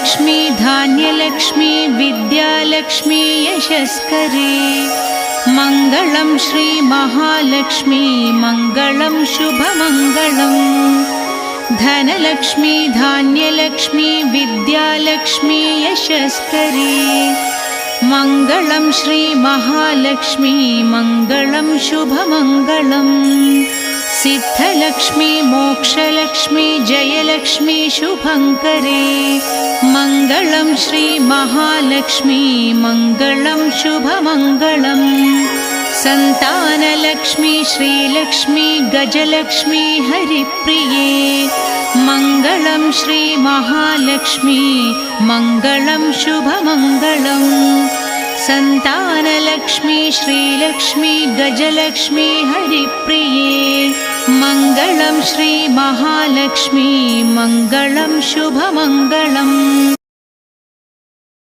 धनलक्ष्मी धान्यलक्ष्मी विद्यालक्ष्मी यशस्करे मङ्गलं श्री महालक्ष्मी मङ्गलं शुभमङ्गलम् धनलक्ष्मी धान्यलक्ष्मी विद्यालक्ष्मी यशस्करे मङ्गलं श्री महालक्ष्मी मङ्गलं शुभमङ्गलम् सिद्धलक्ष्मी मोक्षलक्ष्मी जयलक्ष्मी शुभङ्करे मङ्गलं श्री महालक्ष्मी मङ्गलं शुभमङ्गलम् सन्तानलक्ष्मी श्रीलक्ष्मी गजलक्ष्मी हरिप्रिये मङ्गलं श्री महालक्ष्मी मङ्गलं शुभमङ्गलम् सन्तानलक्ष्मी श्रीलक्ष्मी गजलक्ष्मी हरिप्रिये मङ्गलं श्री महालक्ष्मी मङ्गलं शुभमङ्गलम्